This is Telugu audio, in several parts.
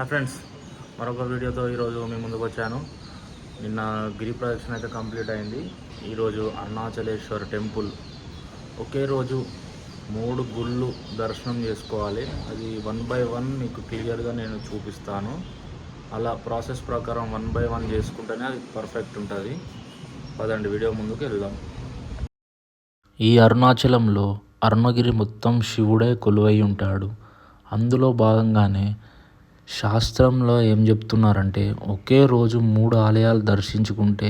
ఫ్రెండ్స్, మరొక వీడియోతో ఈరోజు మీ ముందుకు వచ్చాను. నిన్న గిరి ప్రదక్షిణ అయితే కంప్లీట్ అయింది. ఈరోజు అరుణాచలేశ్వర్ టెంపుల్ ఒకే రోజు 3 గుళ్ళు దర్శనం చేసుకోవాలి. అది 1 by 1 మీకు క్లియర్గా నేను చూపిస్తాను. అలా ప్రాసెస్ ప్రకారం 1 by 1 చేసుకుంటేనే అది పర్ఫెక్ట్ ఉంటుంది. పదండి వీడియో ముందుకు వెళ్దాం. ఈ అరుణాచలంలో అరుణగిరి మొత్తం శివుడే కొలువై ఉంటాడు. అందులో భాగంగానే శాస్త్రంలో ఏం చెప్తున్నారంటే ఒకే రోజు 3 ఆలయాలు దర్శించుకుంటే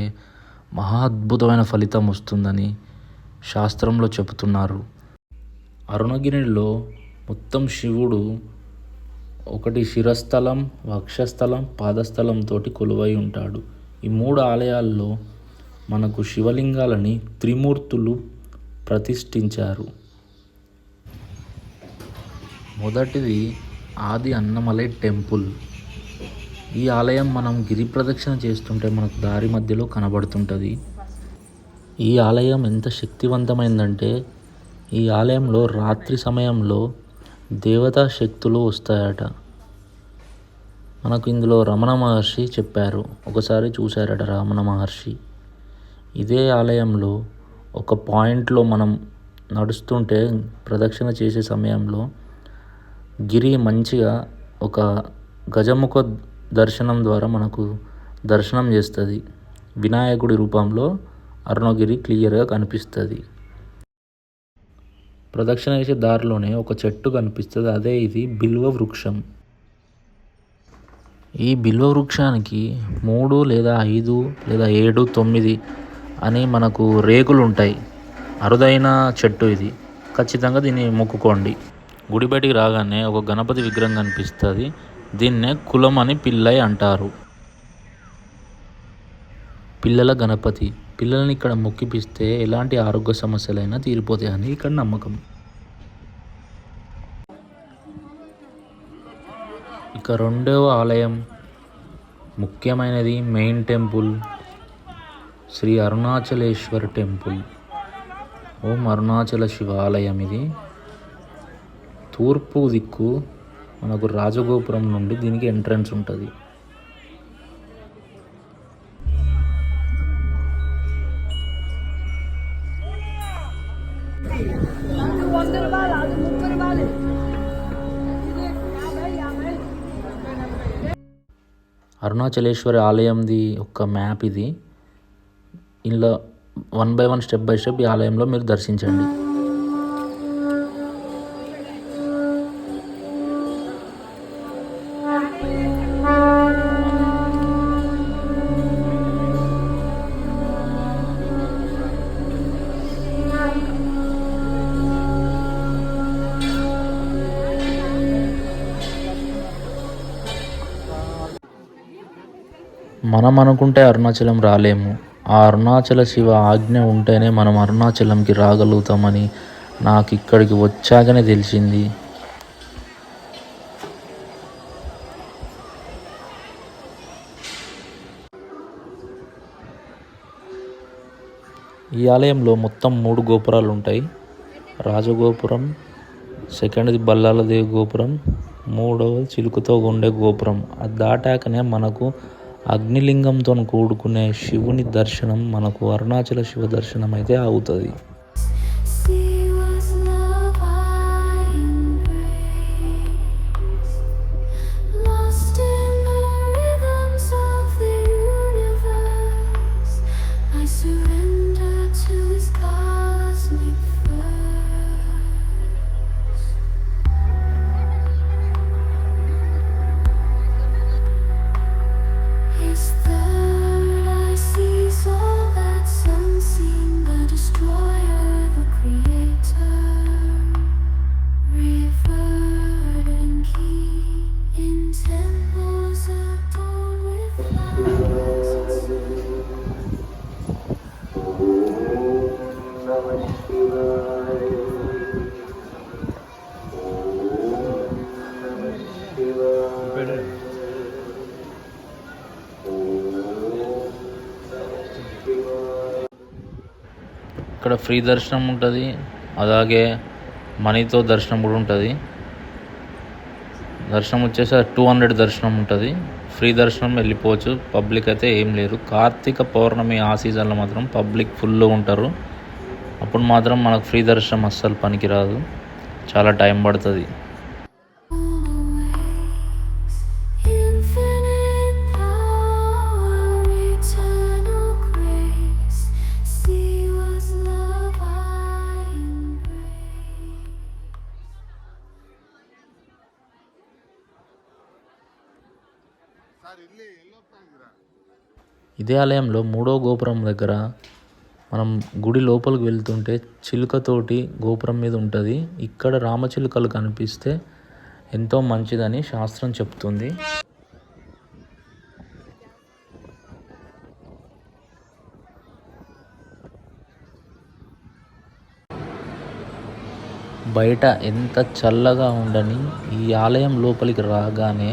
మహా అద్భుతమైన ఫలితం వస్తుందని శాస్త్రంలో చెబుతున్నారు. అరుణగిరిలో మొత్తం శివుడు ఒకటి శిరస్థలం, వక్షస్థలం, పాదస్థలంతో కొలువై ఉంటాడు. ఈ 3 ఆలయాల్లో మనకు శివలింగాలని త్రిమూర్తులు ప్రతిష్ఠించారు. మొదటిది ఆది అన్నమలై టెంపుల్. ఈ ఆలయం మనం గిరి ప్రదక్షిణ చేస్తుంటే మనకు దారి మధ్యలో కనబడుతుంటుంది. ఈ ఆలయం ఎంత శక్తివంతమైందంటే ఈ ఆలయంలో రాత్రి సమయంలో దేవతా శక్తులు వస్తాయట. మనకు ఇందులో రమణ మహర్షి చెప్పారు. ఒకసారి చూశారట రమణ మహర్షి. ఇదే ఆలయంలో ఒక పాయింట్లో మనం నడుస్తుంటే ప్రదక్షిణ చేసే సమయంలో గిరి మంచిగా ఒక గజముఖ దర్శనం ద్వారా మనకు దర్శనం చేస్తుంది. వినాయకుడి రూపంలో అరుణగిరి క్లియర్గా కనిపిస్తుంది. ప్రదక్షిణ చేసే దారిలోనే ఒక చెట్టు కనిపిస్తుంది. అదే ఇది బిల్వ వృక్షం. ఈ బిల్వ వృక్షానికి 3 లేదా 5 లేదా 7, 9 అని మనకు రేకులు ఉంటాయి. అరుదైన చెట్టు ఇది. ఖచ్చితంగా దీన్ని మొక్కుకోండి. గుడి బయటికి రాగానే ఒక గణపతి విగ్రహం కనిపిస్తుంది. దీన్నే కులం అని పిల్లై అంటారు. పిల్లల గణపతి. పిల్లల్ని ఇక్కడ మొక్కిపిస్తే ఎలాంటి ఆరోగ్య సమస్యలైనా తీరిపోతాయని ఇక్కడ నమ్మకం. ఇక రెండవ ఆలయం ముఖ్యమైనది మెయిన్ టెంపుల్ శ్రీ అరుణాచలేశ్వర్ టెంపుల్. ఓం అరుణాచల శివాలయం. ఇది తూర్పు దిక్కు మనకు రాజగోపురం నుండి దీనికి ఎంట్రన్స్ ఉంటుంది. అరుణాచలేశ్వరి ఆలయంది ఒక మ్యాప్ ఇది. ఇలా 1 by 1 స్టెప్ బై స్టెప్ ఈ ఆలయంలో మీరు దర్శించండి. మనం అనుకుంటే అరుణాచలం రాలేము. ఆ అరుణాచల శివ ఆజ్ఞ ఉంటేనే మనం అరుణాచలంకి రాగలుగుతామని నాకు ఇక్కడికి వచ్చాకనే తెలిసింది. ఈ ఆలయంలో మొత్తం 3 గోపురాలు ఉంటాయి. రాజగోపురం, సెకండ్ది బల్లాలదేవి గోపురం, 3వది చిలుకతో ఉండే గోపురం. అది దాటాకనే మనకు అగ్నిలింగంతో కూడుకునే శివుని దర్శనం, మనకు అరుణాచల శివ దర్శనం అయితే అవుతుంది. ఇక్కడ ఫ్రీ దర్శనం ఉంటుంది. అలాగే మనీతో దర్శనం కూడా ఉంటుంది. దర్శనం వచ్చేసి 200 దర్శనం ఉంటుంది. ఫ్రీ దర్శనం వెళ్ళిపోవచ్చు. పబ్లిక్ అయితే ఏం లేరు. కార్తీక పౌర్ణమి ఆ సీజన్లో మాత్రం పబ్లిక్ ఫుల్ ఉంటారు. అప్పుడు మాత్రం మనకు ఫ్రీ దర్శనం అస్సలు పనికిరాదు, చాలా టైం పడుతుంది. ఇదే ఆలయంలో 3వ గోపురం దగ్గర మనం గుడి లోపలికి వెళ్తుంటే చిలుకతోటి గోపురం మీద ఉంటుంది. ఇక్కడ రామచిలుకలు కనిపిస్తే ఎంతో మంచిదని శాస్త్రం చెప్తుంది. బయట ఎంత చల్లగా ఉండని ఈ ఆలయం లోపలికి రాగానే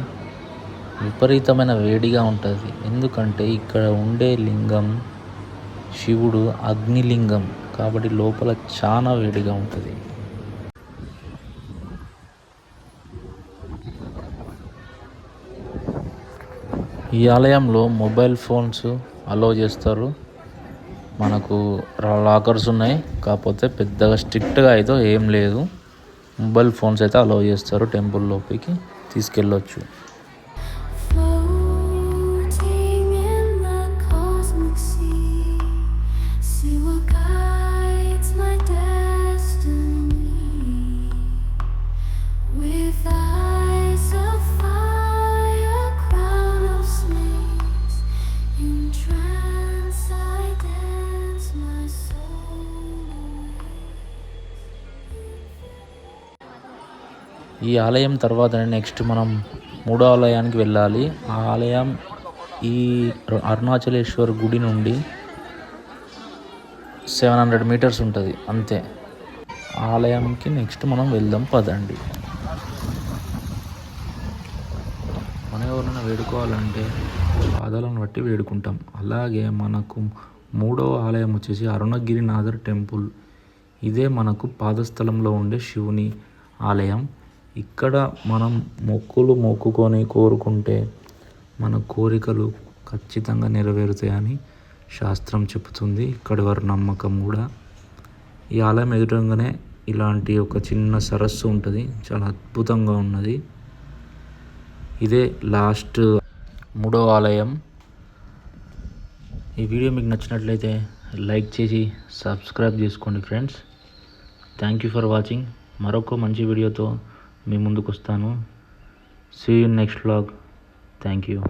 విపరీతమైన వేడిగా ఉంటుంది. ఎందుకంటే ఇక్కడ ఉండే లింగం శివుడు అగ్నిలింగం కాబట్టి లోపల చాలా వేడిగా ఉంటుంది. ఈ ఆలయంలో మొబైల్ ఫోన్స్ అలో చేస్తారు. మనకు లాకర్స్ ఉన్నాయి, కాకపోతే పెద్దగా స్ట్రిక్ట్గా అయితే ఏం లేదు. మొబైల్ ఫోన్స్ అయితే అలో చేస్తారు. టెంపుల్ లోపలికి తీసుకెళ్ళొచ్చు. ఈ ఆలయం తర్వాతనే నెక్స్ట్ మనం 3వ ఆలయానికి వెళ్ళాలి. ఆ ఆలయం ఈ అరుణాచలేశ్వర్ గుడి నుండి 700 మీటర్స్ ఉంటుంది అంతే. ఆలయంకి నెక్స్ట్ మనం వెళ్దాం పదండి. మనం ఎవరైనా వేడుకోవాలంటే పాదాలను బట్టి వేడుకుంటాం. అలాగే మనకు 3వ ఆలయం వచ్చేసి అరుణగిరినాథర్ టెంపుల్. ఇదే మనకు పాదస్థలంలో ఉండే శివుని ఆలయం. ఇక్కడ మనం మొక్కుకొని కోరుకుంటే మన కోరికలు ఖచ్చితంగా నెరవేరుతాయని శాస్త్రం చెబుతుంది. ఇక్కడి వారి నమ్మకం కూడా. ఈ ఆలయం ఎదురుగానే ఇలాంటి ఒక చిన్న సరస్సు ఉంటుంది, చాలా అద్భుతంగా ఉన్నది. ఇదే లాస్ట్ 3వ ఆలయం. ఈ వీడియో మీకు నచ్చినట్లయితే లైక్ చేసి సబ్స్క్రైబ్ చేసుకోండి friends. Thank you for watching. మరొక మంచి వీడియోతో మీ ముందుకు వస్తాను. See you next vlog. Thank you.